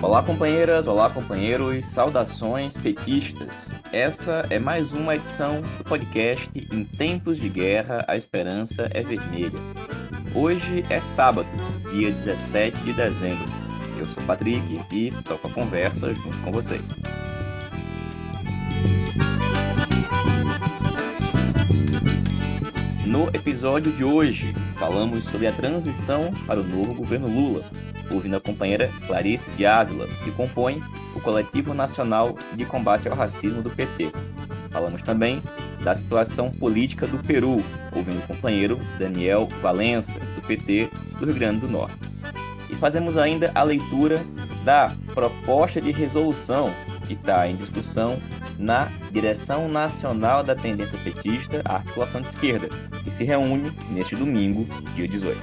Olá, companheiras, olá, companheiros, saudações petistas. Essa é mais uma edição do podcast Em Tempos de Guerra, a Esperança é Vermelha. Hoje é sábado, dia 17 de dezembro. Eu sou Patrick e toco a conversa junto com vocês. No episódio de hoje, falamos sobre a transição para o novo governo Lula, ouvindo a companheira Clarice de Ávila, que compõe o Coletivo Nacional de Combate ao Racismo do PT. Falamos também da situação política do Peru, ouvindo o companheiro Daniel Valença, do PT do Rio Grande do Norte. E fazemos ainda a leitura da proposta de resolução que está em discussão na Direção Nacional da Tendência Petista, a articulação de esquerda, que se reúne neste domingo, dia 18.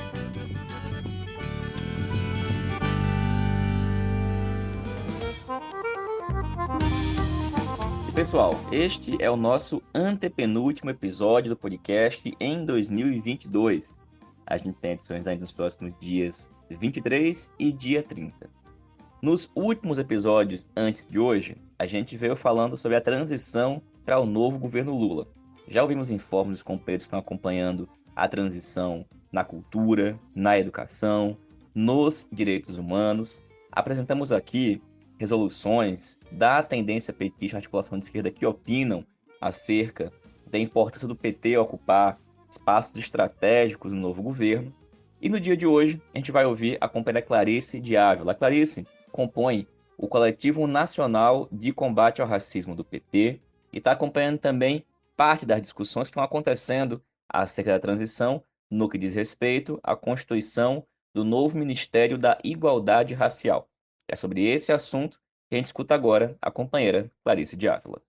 Pessoal, este é o nosso antepenúltimo episódio do podcast em 2022. A gente tem edições ainda nos próximos dias 23 e dia 30. Nos últimos episódios antes de hoje, a gente veio falando sobre a transição para o novo governo Lula. Já ouvimos informes dos companheiros que estão acompanhando a transição na cultura, na educação, nos direitos humanos. Apresentamos aqui resoluções da tendência petista, articulação de esquerda, que opinam acerca da importância do PT ocupar espaços estratégicos no novo governo. E no dia de hoje, a gente vai ouvir a companheira Clarice de Ávila. A Clarice compõe o Coletivo Nacional de Combate ao Racismo do PT e está acompanhando também parte das discussões que estão acontecendo acerca da transição no que diz respeito à constituição do novo Ministério da Igualdade Racial. É sobre esse assunto que a gente escuta agora a companheira Clarice de Ávila.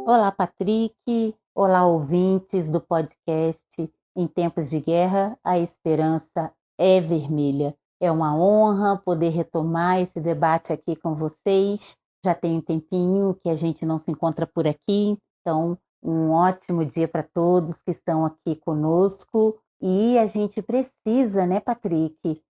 Olá, Patrick. Olá, ouvintes do podcast Em Tempos de Guerra, a Esperança é Vermelha. É uma honra poder retomar esse debate aqui com vocês. Já tem um tempinho que a gente não se encontra por aqui, então um ótimo dia para todos que estão aqui conosco. E a gente precisa, né, Patrick,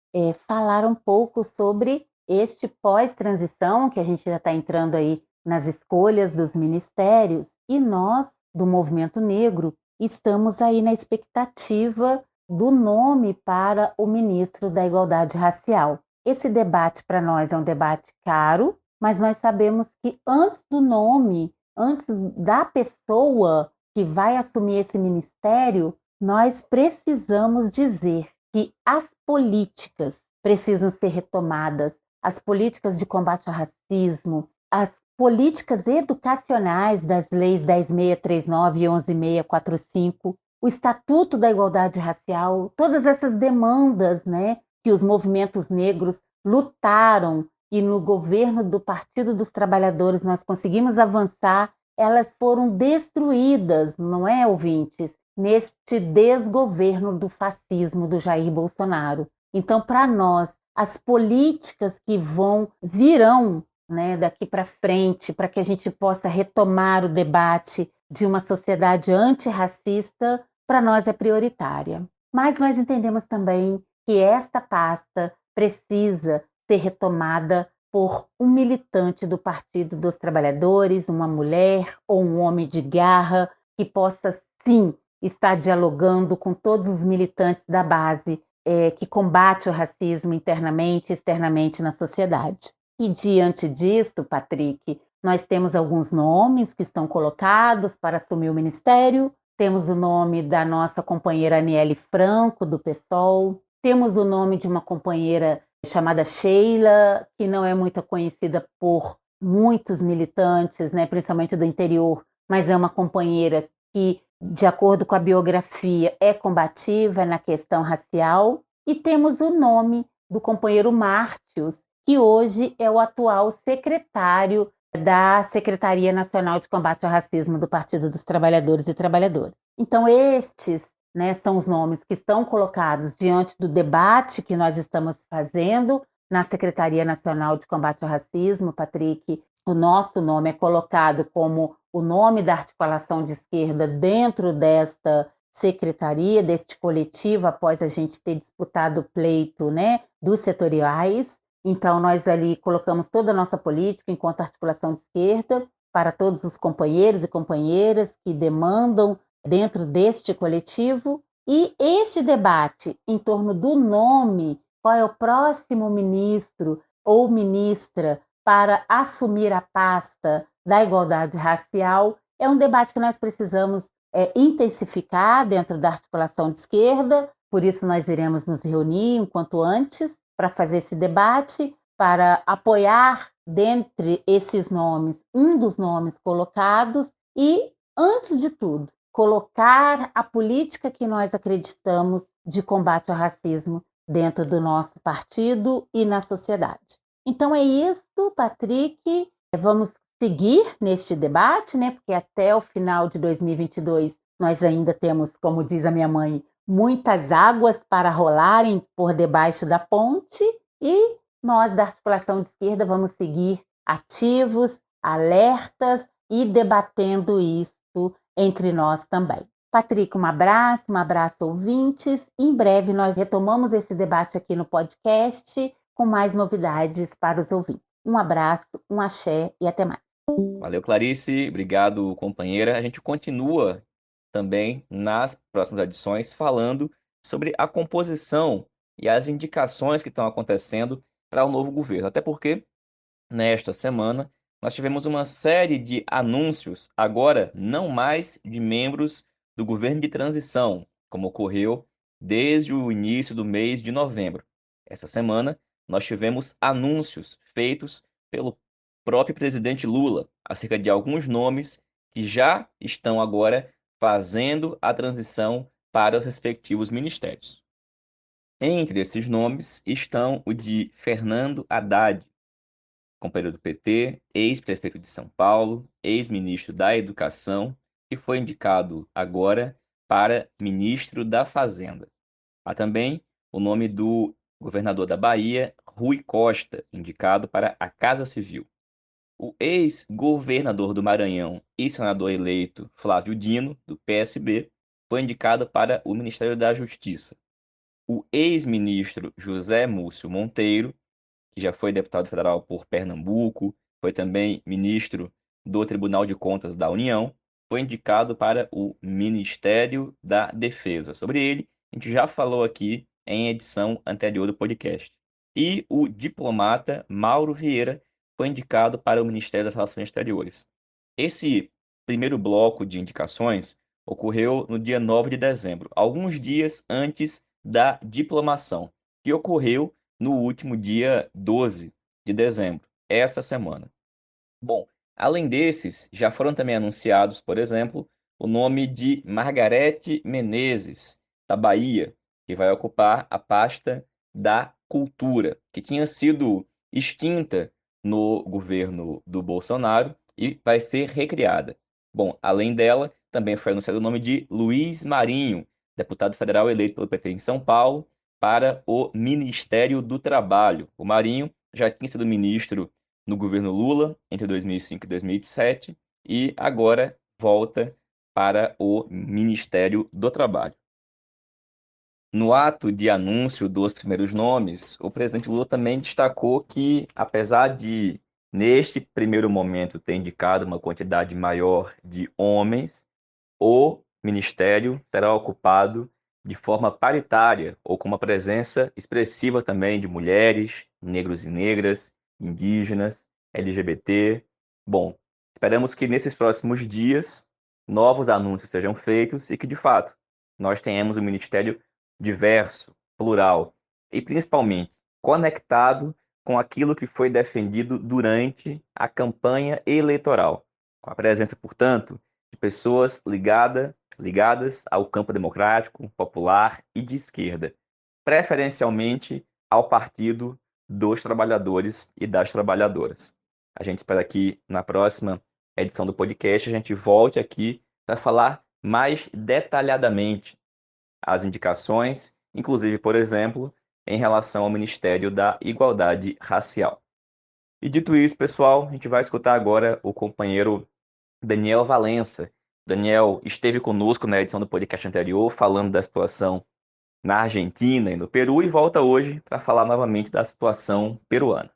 falar um pouco sobre este pós-transição, que a gente já está entrando aí nas escolhas dos ministérios, e nós, do Movimento Negro, estamos aí na expectativa do nome para o ministro da Igualdade Racial. Esse debate para nós é um debate caro, mas nós sabemos que antes do nome, antes da pessoa que vai assumir esse ministério, nós precisamos dizer que as políticas precisam ser retomadas, as políticas de combate ao racismo, as políticas educacionais das leis 10.639 e 11.645, o Estatuto da Igualdade Racial, todas essas demandas, né, que os movimentos negros lutaram e no governo do Partido dos Trabalhadores nós conseguimos avançar, elas foram destruídas, não é, ouvintes, neste desgoverno do fascismo do Jair Bolsonaro. Então, para nós, as políticas que virão, né, daqui para frente, para que a gente possa retomar o debate de uma sociedade antirracista, para nós é prioritária. Mas nós entendemos também que esta pasta precisa ser retomada por um militante do Partido dos Trabalhadores, uma mulher ou um homem de garra, que possa, sim, estar dialogando com todos os militantes da base que combate o racismo internamente e externamente na sociedade. E diante disto, Patrick, nós temos alguns nomes que estão colocados para assumir o ministério. Temos o nome da nossa companheira Aniele Franco, do PSOL. Temos o nome de uma companheira chamada Sheila, que não é muito conhecida por muitos militantes, né, principalmente do interior, mas é uma companheira que, de acordo com a biografia, é combativa na questão racial. E temos o nome do companheiro Mártios, que hoje é o atual secretário da Secretaria Nacional de Combate ao Racismo do Partido dos Trabalhadores e Trabalhadoras. Então, estes, né, são os nomes que estão colocados diante do debate que nós estamos fazendo na Secretaria Nacional de Combate ao Racismo, Patrick. O nosso nome é colocado como o nome da articulação de esquerda dentro desta secretaria, deste coletivo, após a gente ter disputado o pleito, né, dos setoriais. Então, nós ali colocamos toda a nossa política enquanto articulação de esquerda para todos os companheiros e companheiras que demandam dentro deste coletivo. E este debate em torno do nome, qual é o próximo ministro ou ministra para assumir a pasta da igualdade racial, é um debate que nós precisamos intensificar dentro da articulação de esquerda, por isso nós iremos nos reunir o quanto antes para fazer esse debate, para apoiar dentre esses nomes, um dos nomes colocados e, antes de tudo, colocar a política que nós acreditamos de combate ao racismo dentro do nosso partido e na sociedade. Então é isso, Patrick. Vamos seguir neste debate, né? Porque até o final de 2022 nós ainda temos, como diz a minha mãe, muitas águas para rolarem por debaixo da ponte e nós da articulação de esquerda vamos seguir ativos, alertas e debatendo isso entre nós também. Patrick, um abraço ouvintes. Em breve nós retomamos esse debate aqui no podcast com mais novidades para os ouvintes. Um abraço, um axé e até mais. Valeu, Clarice. Obrigado, companheira. A gente continua também nas próximas edições falando sobre a composição e as indicações que estão acontecendo para o novo governo. Até porque, nesta semana, nós tivemos uma série de anúncios, agora não mais de membros do governo de transição, como ocorreu desde o início do mês de novembro. Essa semana, nós tivemos anúncios feitos pelo próprio presidente Lula acerca de alguns nomes que já estão agora fazendo a transição para os respectivos ministérios. Entre esses nomes estão o de Fernando Haddad, companheiro do PT, ex-prefeito de São Paulo, ex-ministro da Educação, que foi indicado agora para ministro da Fazenda. Há também o nome do governador da Bahia, Rui Costa, indicado para a Casa Civil. O ex-governador do Maranhão e senador eleito Flávio Dino, do PSB, foi indicado para o Ministério da Justiça. O ex-ministro José Múcio Monteiro, que já foi deputado federal por Pernambuco, foi também ministro do Tribunal de Contas da União, foi indicado para o Ministério da Defesa. Sobre ele, a gente já falou aqui em edição anterior do podcast. E o diplomata Mauro Vieira foi indicado para o Ministério das Relações Exteriores. Esse primeiro bloco de indicações ocorreu no dia 9 de dezembro, alguns dias antes da diplomação, que ocorreu no último dia 12 de dezembro, essa semana. Bom, além desses, já foram também anunciados, por exemplo, o nome de Margarete Menezes, da Bahia, que vai ocupar a pasta da Cultura, que tinha sido extinta no governo do Bolsonaro e vai ser recriada. Bom, além dela, também foi anunciado o nome de Luiz Marinho, deputado federal eleito pelo PT em São Paulo, para o Ministério do Trabalho. O Marinho já tinha sido ministro no governo Lula entre 2005 e 2007 e agora volta para o Ministério do Trabalho. No ato de anúncio dos primeiros nomes, o presidente Lula também destacou que, apesar de, neste primeiro momento, ter indicado uma quantidade maior de homens, o ministério será ocupado de forma paritária ou com uma presença expressiva também de mulheres, negros e negras, indígenas, LGBT. Bom, esperamos que nesses próximos dias novos anúncios sejam feitos e que, de fato, nós tenhamos um ministério diverso, plural e, principalmente, conectado com aquilo que foi defendido durante a campanha eleitoral, com a presença, portanto, de pessoas ligadas ao campo democrático, popular e de esquerda, preferencialmente ao Partido dos Trabalhadores e das Trabalhadoras. A gente espera que na próxima edição do podcast a gente volte aqui para falar mais detalhadamente as indicações, inclusive, por exemplo, em relação ao Ministério da Igualdade Racial. E dito isso, pessoal, a gente vai escutar agora o companheiro Daniel Valença. Daniel esteve conosco na edição do podcast anterior, falando da situação na Argentina e no Peru e volta hoje para falar novamente da situação peruana.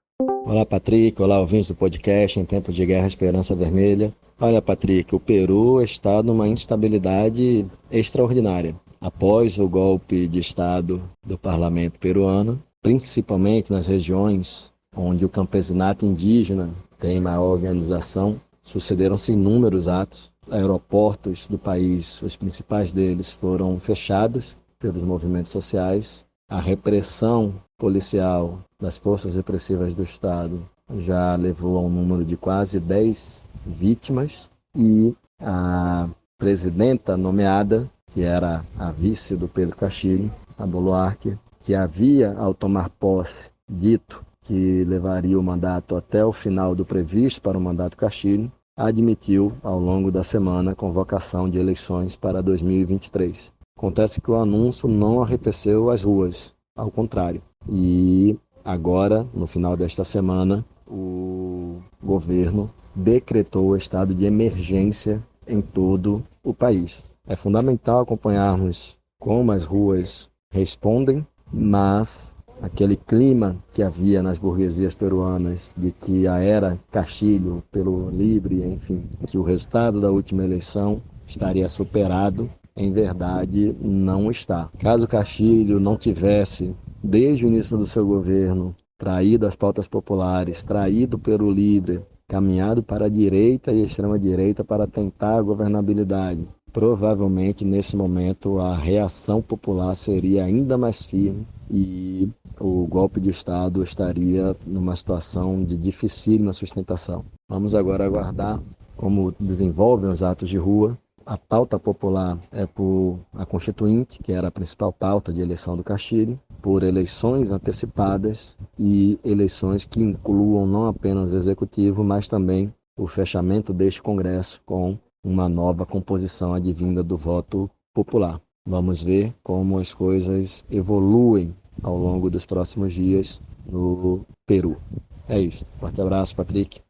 Olá, Patrick. Olá, ouvintes do podcast Em Tempos de Guerra, Esperança Vermelha. Olha, Patrick, o Peru está numa instabilidade extraordinária. Após o golpe de Estado do parlamento peruano, principalmente nas regiões onde o campesinato indígena tem maior organização, sucederam-se inúmeros atos. Aeroportos do país, os principais deles, foram fechados pelos movimentos sociais. A repressão policial das forças repressivas do Estado já levou a um número de quase 10 vítimas e a presidenta nomeada, que era a vice do Pedro Castilho, a Boluarte, que havia, ao tomar posse, dito que levaria o mandato até o final do previsto para o mandato Castilho, admitiu, ao longo da semana, a convocação de eleições para 2023. Acontece que o anúncio não arrefeceu as ruas, ao contrário. E agora, no final desta semana, o governo decretou o estado de emergência em todo o país. É fundamental acompanharmos como as ruas respondem, mas aquele clima que havia nas burguesias peruanas de que a era Castilho, pelo Libre, enfim, que o resultado da última eleição estaria superado, em verdade não está. Caso Castilho não tivesse, desde o início do seu governo, traído as pautas populares, traído pelo Libre, caminhado para a direita e a extrema-direita para tentar a governabilidade, provavelmente nesse momento a reação popular seria ainda mais firme e o golpe de Estado estaria numa situação de dificílima sustentação. Vamos agora aguardar como desenvolvem os atos de rua. A pauta popular é por a Constituinte, que era a principal pauta de eleição do Castilho, por eleições antecipadas e eleições que incluam não apenas o Executivo, mas também o fechamento deste Congresso com uma nova composição advinda do voto popular. Vamos ver como as coisas evoluem ao longo dos próximos dias no Peru. É isso. Forte abraço, Patrick.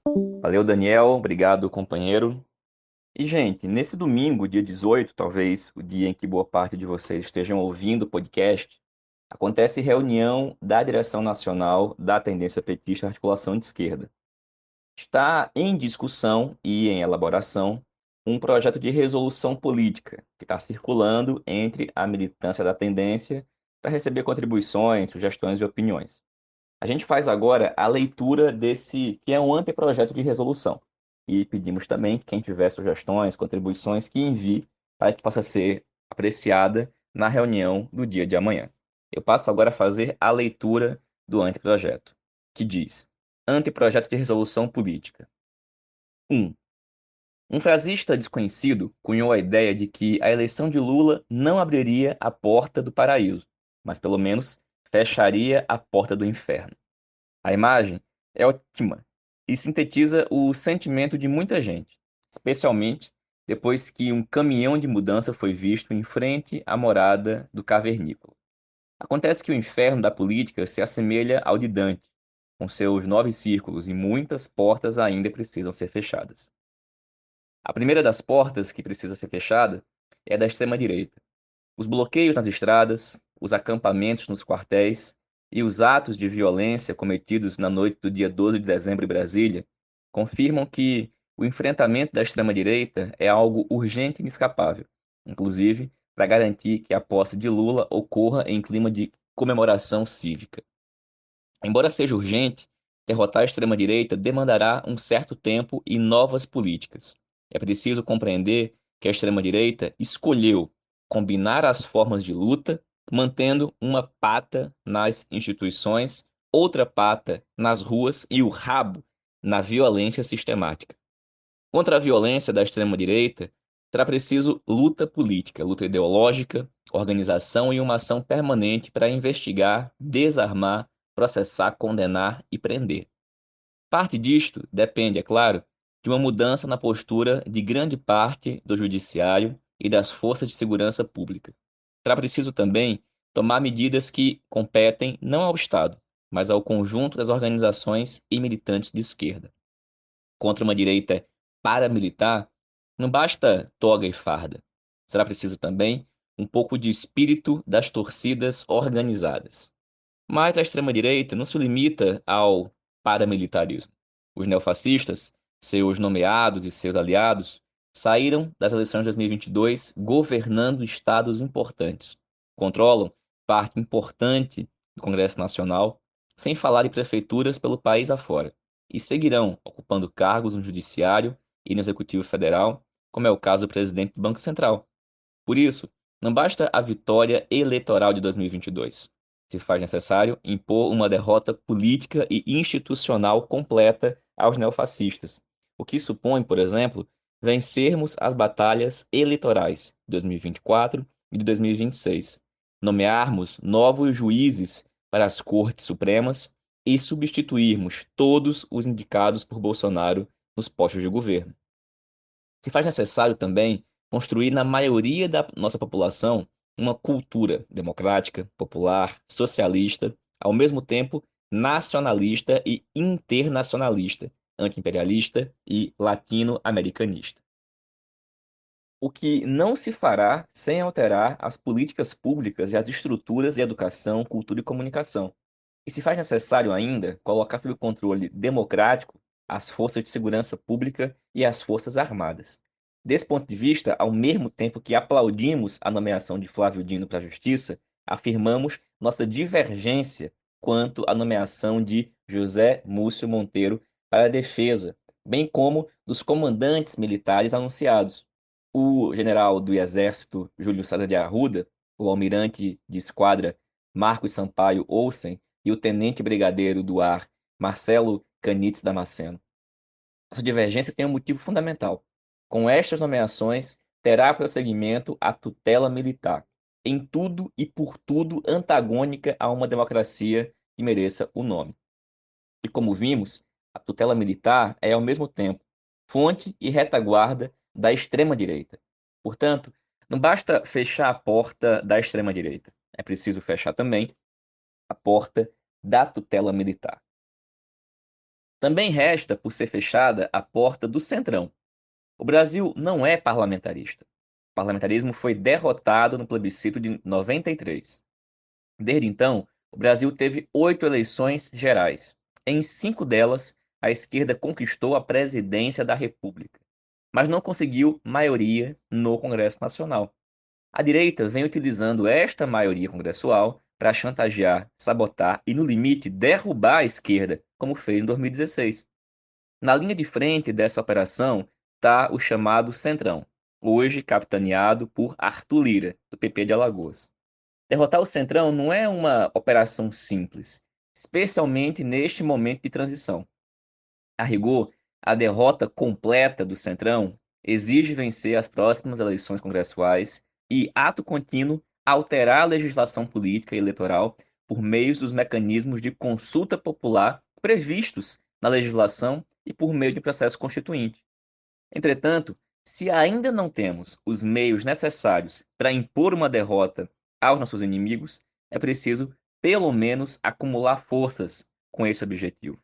Valeu, Daniel. Obrigado, companheiro. E, gente, nesse domingo, dia 18, talvez o dia em que boa parte de vocês estejam ouvindo o podcast, acontece reunião da direção nacional da Tendência Petista Articulação de Esquerda. Está em discussão e em elaboração um projeto de resolução política que está circulando entre a militância da tendência para receber contribuições, sugestões e opiniões. A gente faz agora a leitura desse, que é um anteprojeto de resolução. E pedimos também que quem tiver sugestões, contribuições, que envie para que possa ser apreciada na reunião do dia de amanhã. Eu passo agora a fazer a leitura do anteprojeto, que diz: Anteprojeto de resolução política. 1. Um frasista desconhecido cunhou a ideia de que a eleição de Lula não abriria a porta do paraíso, mas pelo menos fecharia a porta do inferno. A imagem é ótima e sintetiza o sentimento de muita gente, especialmente depois que um caminhão de mudança foi visto em frente à morada do cavernícola. Acontece que o inferno da política se assemelha ao de Dante, com seus 9 círculos e muitas portas ainda precisam ser fechadas. A primeira das portas que precisa ser fechada é a da extrema-direita. Os bloqueios nas estradas, os acampamentos nos quartéis e os atos de violência cometidos na noite do dia 12 de dezembro em Brasília confirmam que o enfrentamento da extrema-direita é algo urgente e inescapável, inclusive para garantir que a posse de Lula ocorra em clima de comemoração cívica. Embora seja urgente, derrotar a extrema-direita demandará um certo tempo e novas políticas. É preciso compreender que a extrema-direita escolheu combinar as formas de luta, mantendo uma pata nas instituições, outra pata nas ruas e o rabo na violência sistemática. Contra a violência da extrema-direita, será preciso luta política, luta ideológica, organização e uma ação permanente para investigar, desarmar, processar, condenar e prender. Parte disto depende, é claro, de uma mudança na postura de grande parte do judiciário e das forças de segurança pública. Será preciso também tomar medidas que competem não ao Estado, mas ao conjunto das organizações e militantes de esquerda. Contra uma direita paramilitar, não basta toga e farda. Será preciso também um pouco de espírito das torcidas organizadas. Mas a extrema-direita não se limita ao paramilitarismo. Os neofascistas, seus nomeados e seus aliados, saíram das eleições de 2022 governando estados importantes. Controlam parte importante do Congresso Nacional, sem falar em prefeituras pelo país afora, e seguirão ocupando cargos no Judiciário e no Executivo Federal, como é o caso do presidente do Banco Central. Por isso, não basta a vitória eleitoral de 2022. Se faz necessário impor uma derrota política e institucional completa aos neofascistas, o que supõe, por exemplo, vencermos as batalhas eleitorais de 2024 e de 2026, nomearmos novos juízes para as Cortes Supremas e substituirmos todos os indicados por Bolsonaro nos postos de governo. Se faz necessário também construir na maioria da nossa população uma cultura democrática, popular, socialista, ao mesmo tempo nacionalista e internacionalista, anti-imperialista e latino-americanista. O que não se fará sem alterar as políticas públicas e as estruturas de educação, cultura e comunicação. E se faz necessário ainda colocar sob controle democrático as forças de segurança pública e as forças armadas. Desse ponto de vista, ao mesmo tempo que aplaudimos a nomeação de Flávio Dino para a Justiça, afirmamos nossa divergência quanto à nomeação de José Múcio Monteiro para a Defesa, bem como dos comandantes militares anunciados. O general do Exército Júlio César de Arruda, o almirante de esquadra Marcos Sampaio Olsen e o tenente brigadeiro do ar Marcelo Canitz Damasceno. Essa divergência tem um motivo fundamental. Com estas nomeações, terá prosseguimento a tutela militar, em tudo e por tudo antagônica a uma democracia que mereça o nome. E como vimos, a tutela militar é, ao mesmo tempo, fonte e retaguarda da extrema-direita. Portanto, não basta fechar a porta da extrema-direita, é preciso fechar também a porta da tutela militar. Também resta por ser fechada a porta do centrão. O Brasil não é parlamentarista. O parlamentarismo foi derrotado no plebiscito de 93. Desde então, o Brasil teve 8 eleições gerais. Em 5 delas, a esquerda conquistou a presidência da República, mas não conseguiu maioria no Congresso Nacional. A direita vem utilizando esta maioria congressual para chantagear, sabotar e, no limite, derrubar a esquerda, como fez em 2016. Na linha de frente dessa operação está o chamado Centrão, hoje capitaneado por Arthur Lira, do PP de Alagoas. Derrotar o Centrão não é uma operação simples, especialmente neste momento de transição. A rigor, a derrota completa do Centrão exige vencer as próximas eleições congressuais e, ato contínuo, alterar a legislação política e eleitoral por meio dos mecanismos de consulta popular previstos na legislação e por meio de processo constituinte. Entretanto, se ainda não temos os meios necessários para impor uma derrota aos nossos inimigos, é preciso, pelo menos, acumular forças com esse objetivo.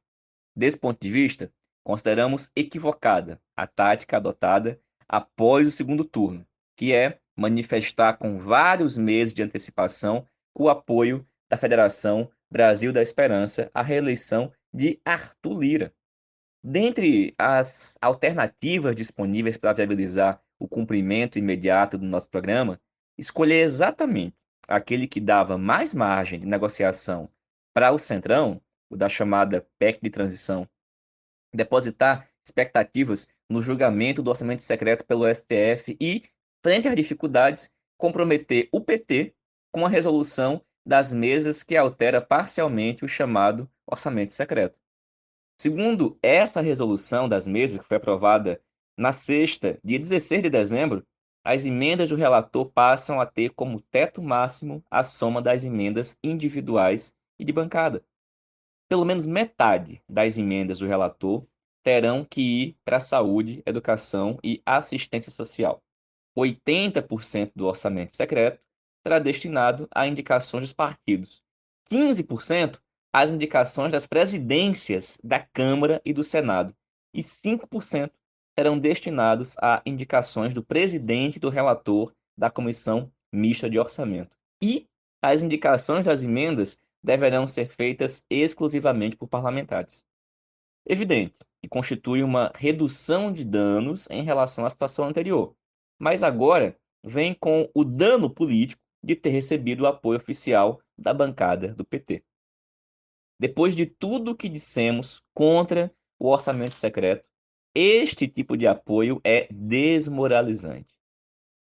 Desse ponto de vista, consideramos equivocada a tática adotada após o segundo turno, que é manifestar com vários meses de antecipação o apoio da Federação Brasil da Esperança à reeleição de Arthur Lira. Dentre as alternativas disponíveis para viabilizar o cumprimento imediato do nosso programa, escolher exatamente aquele que dava mais margem de negociação para o Centrão, o da chamada PEC de transição, depositar expectativas no julgamento do orçamento secreto pelo STF e, frente às dificuldades, comprometer o PT com a resolução das mesas que altera parcialmente o chamado orçamento secreto. Segundo essa resolução das mesas, que foi aprovada na sexta, dia 16 de dezembro, as emendas do relator passam a ter como teto máximo a soma das emendas individuais e de bancada. Pelo menos metade das emendas do relator terão que ir para a saúde, educação e assistência social. 80% do orçamento secreto será destinado a indicações dos partidos. 15% às indicações das presidências da Câmara e do Senado. E 5% serão destinados a indicações do presidente e do relator da Comissão mista de orçamento. E as indicações das emendas deverão ser feitas exclusivamente por parlamentares. Evidente que constitui uma redução de danos em relação à situação anterior, mas agora vem com o dano político de ter recebido o apoio oficial da bancada do PT. Depois de tudo o que dissemos contra o orçamento secreto, este tipo de apoio é desmoralizante.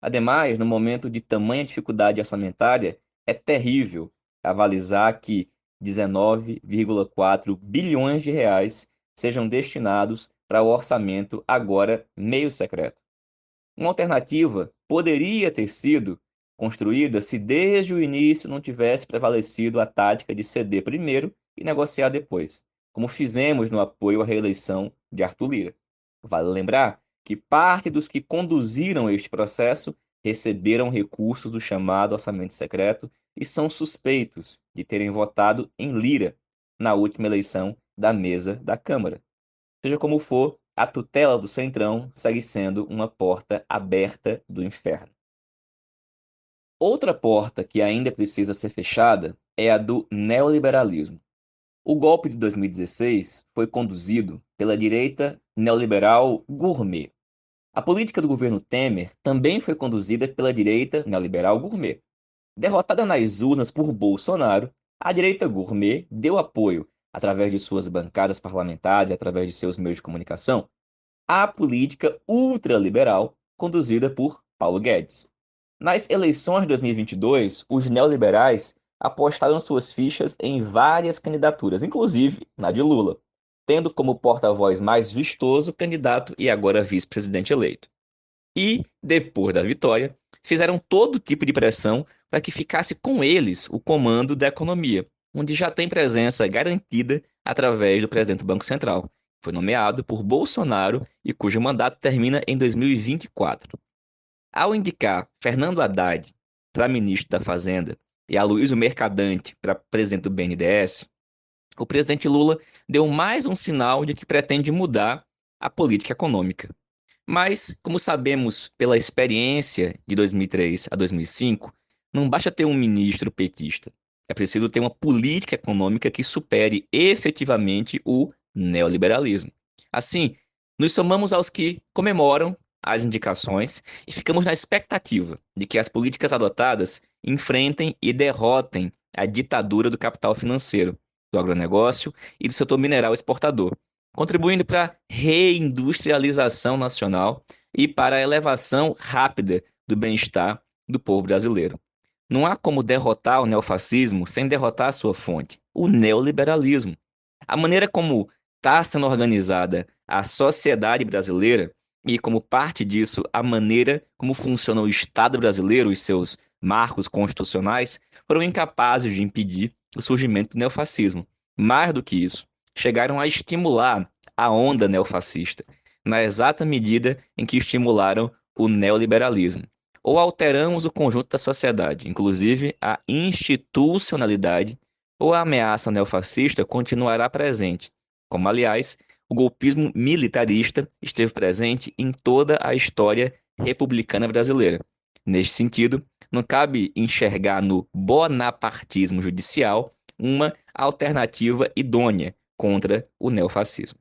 Ademais, no momento de tamanha dificuldade orçamentária, é terrível avalizar que 19,4 bilhões de reais sejam destinados para o orçamento agora meio secreto. Uma alternativa poderia ter sido construída se desde o início não tivesse prevalecido a tática de ceder primeiro e negociar depois, como fizemos no apoio à reeleição de Arthur Lira. Vale lembrar que parte dos que conduziram este processo receberam recursos do chamado orçamento secreto e são suspeitos de terem votado em Lira na última eleição da mesa da Câmara. Seja como for, a tutela do Centrão segue sendo uma porta aberta do inferno. Outra porta que ainda precisa ser fechada é a do neoliberalismo. O golpe de 2016 foi conduzido pela direita neoliberal gourmet. A política do governo Temer também foi conduzida pela direita neoliberal gourmet. Derrotada nas urnas por Bolsonaro, a direita gourmet deu apoio, através de suas bancadas parlamentares, através de seus meios de comunicação, à política ultraliberal conduzida por Paulo Guedes. Nas eleições de 2022, os neoliberais apostaram suas fichas em várias candidaturas, inclusive na de Lula, tendo como porta-voz mais vistoso o candidato e agora vice-presidente eleito. E, depois da vitória, fizeram todo tipo de pressão para que ficasse com eles o comando da economia, onde já tem presença garantida através do presidente do Banco Central, que foi nomeado por Bolsonaro e cujo mandato termina em 2024. Ao indicar Fernando Haddad para ministro da Fazenda e Aloysio Mercadante para presidente do BNDES, o presidente Lula deu mais um sinal de que pretende mudar a política econômica. Mas, como sabemos pela experiência de 2003 a 2005, não basta ter um ministro petista. É preciso ter uma política econômica que supere efetivamente o neoliberalismo. Assim, nos somamos aos que comemoram as indicações e ficamos na expectativa de que as políticas adotadas enfrentem e derrotem a ditadura do capital financeiro, do agronegócio e do setor mineral exportador, contribuindo para a reindustrialização nacional e para a elevação rápida do bem-estar do povo brasileiro. Não há como derrotar o neofascismo sem derrotar a sua fonte, o neoliberalismo. A maneira como está sendo organizada a sociedade brasileira e, como parte disso, a maneira como funciona o Estado brasileiro e seus marcos constitucionais foram incapazes de impedir o surgimento do neofascismo. Mais do que isso, chegaram a estimular a onda neofascista, na exata medida em que estimularam o neoliberalismo. Ou alteramos o conjunto da sociedade, inclusive a institucionalidade, ou a ameaça neofascista continuará presente, como, aliás, o golpismo militarista esteve presente em toda a história republicana brasileira. Neste sentido, não cabe enxergar no bonapartismo judicial uma alternativa idônea contra o neofascismo.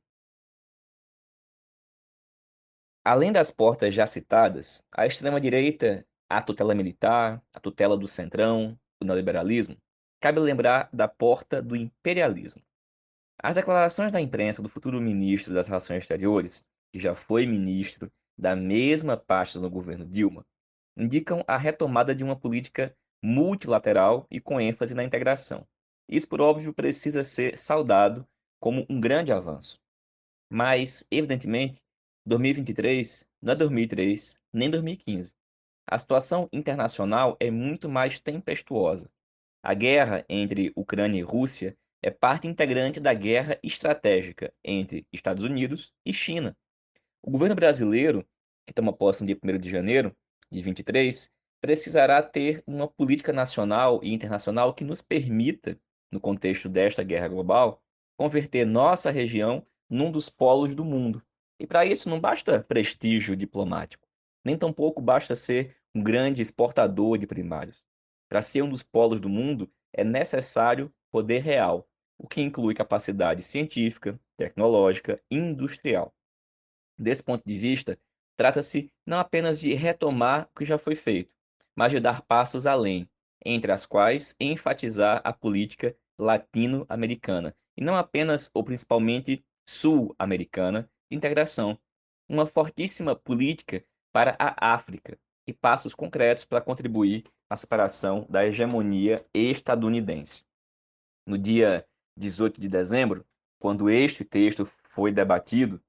Além das portas já citadas, a extrema-direita, a tutela militar, a tutela do centrão, o neoliberalismo, cabe lembrar da porta do imperialismo. As declarações da imprensa do futuro ministro das Relações Exteriores, que já foi ministro da mesma pasta no governo Dilma, indicam a retomada de uma política multilateral e com ênfase na integração. Isso, por óbvio, precisa ser saudado como um grande avanço. Mas, evidentemente, 2023 não é 2003 nem 2015. A situação internacional é muito mais tempestuosa. A guerra entre Ucrânia e Rússia é parte integrante da guerra estratégica entre Estados Unidos e China. O governo brasileiro, que toma posse no dia 1º de janeiro de 23, precisará ter uma política nacional e internacional que nos permita, no contexto desta guerra global, converter nossa região num dos polos do mundo. E para isso não basta prestígio diplomático, nem tampouco basta ser um grande exportador de primários. Para ser um dos polos do mundo, é necessário poder real, o que inclui capacidade científica, tecnológica e industrial. Desse ponto de vista, trata-se não apenas de retomar o que já foi feito, mas de dar passos além, entre as quais enfatizar a política latino-americana, e não apenas ou principalmente sul-americana, de integração. Uma fortíssima política para a África e passos concretos para contribuir na superação da hegemonia estadunidense. No dia 18 de dezembro, quando este texto foi debatido,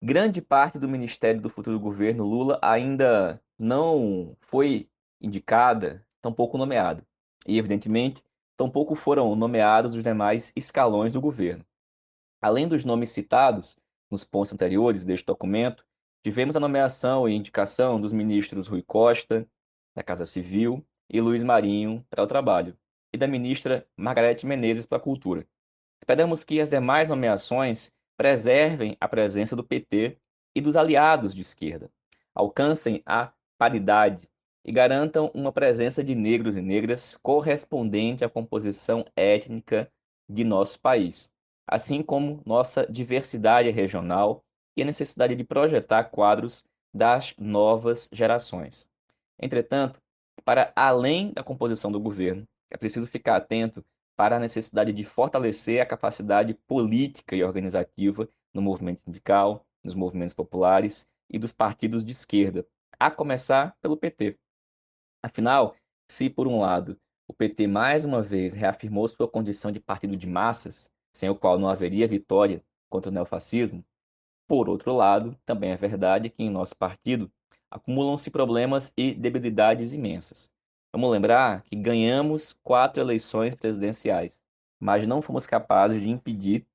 grande parte do ministério do futuro governo Lula ainda não foi indicada, tampouco nomeada. E, evidentemente, tampouco foram nomeados os demais escalões do governo. Além dos nomes citados nos pontos anteriores deste documento, tivemos a nomeação e indicação dos ministros Rui Costa, da Casa Civil, e Luiz Marinho, para o Trabalho, e da ministra Margarete Menezes, para a Cultura. Esperamos que as demais nomeações preservem a presença do PT e dos aliados de esquerda, alcancem a paridade e garantam uma presença de negros e negras correspondente à composição étnica de nosso país, assim como nossa diversidade regional e a necessidade de projetar quadros das novas gerações. Entretanto, para além da composição do governo, é preciso ficar atento para a necessidade de fortalecer a capacidade política e organizativa no movimento sindical, nos movimentos populares e dos partidos de esquerda, a começar pelo PT. Afinal, se por um lado o PT mais uma vez reafirmou sua condição de partido de massas, sem o qual não haveria vitória contra o neofascismo, por outro lado, também é verdade que em nosso partido acumulam-se problemas e debilidades imensas. Vamos lembrar que ganhamos 4 eleições presidenciais, mas não fomos capazes de impedir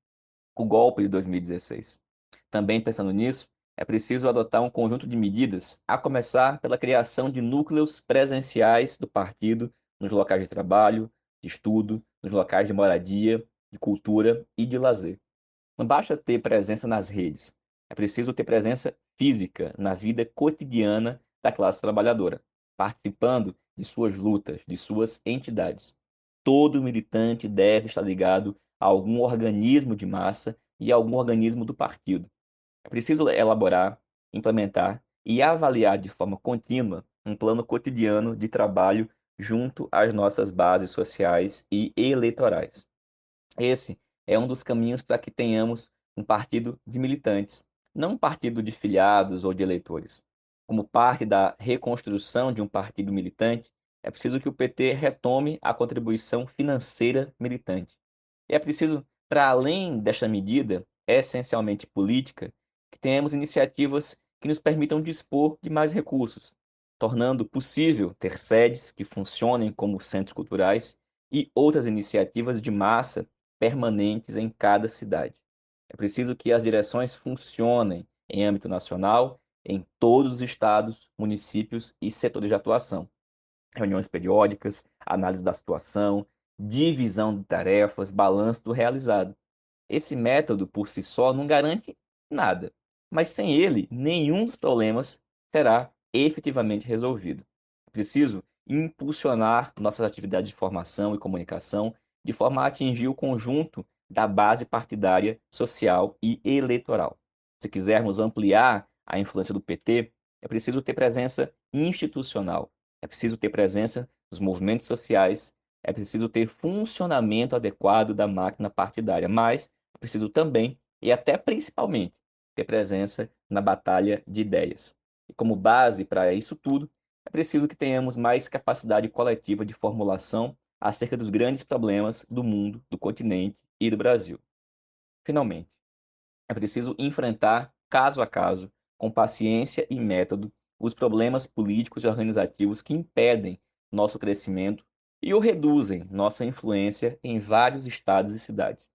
o golpe de 2016. Também pensando nisso, é preciso adotar um conjunto de medidas, a começar pela criação de núcleos presenciais do partido nos locais de trabalho, de estudo, nos locais de moradia, de cultura e de lazer. Não basta ter presença nas redes, é preciso ter presença física na vida cotidiana da classe trabalhadora, participando de suas lutas, de suas entidades. Todo militante deve estar ligado a algum organismo de massa e a algum organismo do partido. É preciso elaborar, implementar e avaliar de forma contínua um plano cotidiano de trabalho junto às nossas bases sociais e eleitorais. Esse é um dos caminhos para que tenhamos um partido de militantes, não um partido de filiados ou de eleitores. Como parte da reconstrução de um partido militante, é preciso que o PT retome a contribuição financeira militante. E é preciso, para além desta medida, essencialmente política, que tenhamos iniciativas que nos permitam dispor de mais recursos, tornando possível ter sedes que funcionem como centros culturais e outras iniciativas de massa permanentes em cada cidade. É preciso que as direções funcionem em âmbito nacional, em todos os estados, municípios e setores de atuação. Reuniões periódicas, análise da situação, divisão de tarefas, balanço do realizado. Esse método, por si só, não garante nada, mas sem ele, nenhum dos problemas será efetivamente resolvido. É preciso impulsionar nossas atividades de formação e comunicação de forma a atingir o conjunto da base partidária, social e eleitoral. Se quisermos ampliar a influência do PT, é preciso ter presença institucional, é preciso ter presença nos movimentos sociais, é preciso ter funcionamento adequado da máquina partidária, mas é preciso também, e até principalmente, ter presença na batalha de ideias. E como base para isso tudo, é preciso que tenhamos mais capacidade coletiva de formulação acerca dos grandes problemas do mundo, do continente e do Brasil. Finalmente, é preciso enfrentar, caso a caso, com paciência e método, os problemas políticos e organizativos que impedem nosso crescimento e ou reduzem nossa influência em vários estados e cidades.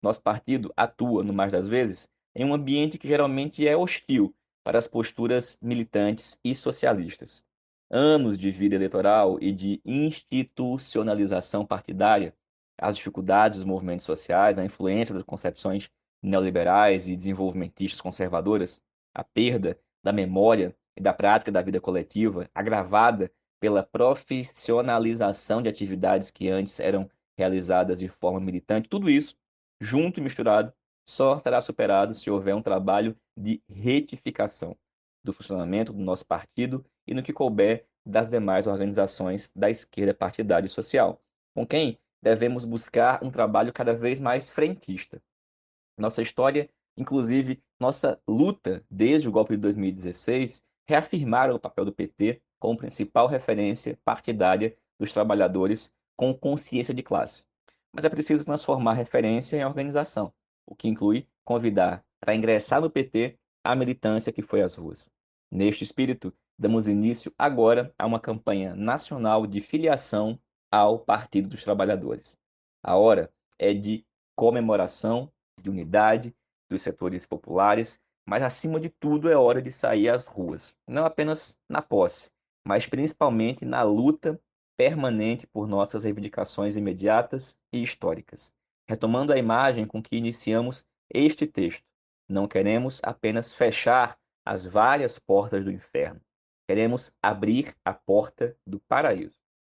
Nosso partido atua, no mais das vezes, em um ambiente que geralmente é hostil para as posturas militantes e socialistas. Anos de vida eleitoral e de institucionalização partidária, as dificuldades dos movimentos sociais, a influência das concepções neoliberais e desenvolvimentistas conservadoras, a perda da memória e da prática da vida coletiva, agravada pela profissionalização de atividades que antes eram realizadas de forma militante, tudo isso, junto e misturado, só será superado se houver um trabalho de retificação do funcionamento do nosso partido e no que couber das demais organizações da esquerda partidária e social, com quem devemos buscar um trabalho cada vez mais frentista. Nossa história, inclusive nossa luta desde o golpe de 2016, reafirmaram o papel do PT como principal referência partidária dos trabalhadores com consciência de classe. Mas é preciso transformar referência em organização, o que inclui convidar para ingressar no PT a militância que foi às ruas. Neste espírito, damos início agora a uma campanha nacional de filiação ao Partido dos Trabalhadores. A hora é de comemoração, de unidade dos setores populares, mas acima de tudo é hora de sair às ruas, não apenas na posse, mas principalmente na luta permanente por nossas reivindicações imediatas e históricas. Retomando a imagem com que iniciamos este texto, não queremos apenas fechar as várias portas do inferno, queremos abrir a porta do paraíso.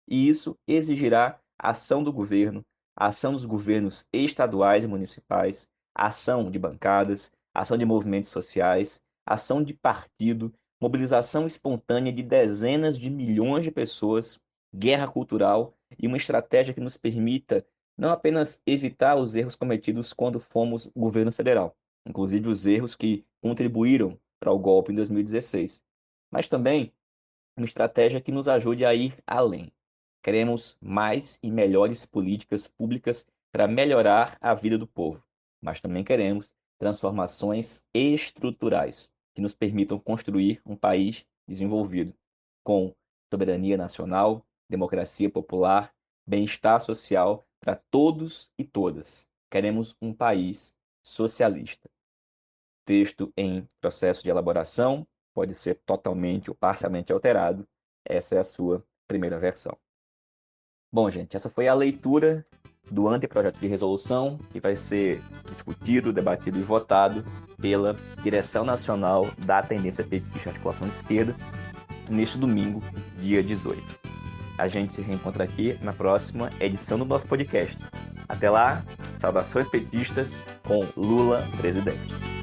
E isso exigirá a ação do governo, a ação dos governos estaduais e municipais, a ação de bancadas, a ação de movimentos sociais, a ação de partido, mobilização espontânea de dezenas de milhões de pessoas, guerra cultural e uma estratégia que nos permita não apenas evitar os erros cometidos quando fomos governo federal, inclusive os erros que contribuíram para o golpe em 2016, mas também uma estratégia que nos ajude a ir além. Queremos mais e melhores políticas públicas para melhorar a vida do povo, mas também queremos transformações estruturais que nos permitam construir um país desenvolvido, com soberania nacional, democracia popular, bem-estar social para todos e todas. Queremos um país socialista. Texto em processo de elaboração, pode ser totalmente ou parcialmente alterado. Essa é a sua primeira versão. Bom, gente, essa foi a leitura do anteprojeto de resolução que vai ser discutido, debatido e votado pela Direção Nacional da Tendência Petista Articulação de Esquerda neste domingo, dia 18. A gente se reencontra aqui na próxima edição do nosso podcast. Até lá, saudações petistas com Lula presidente.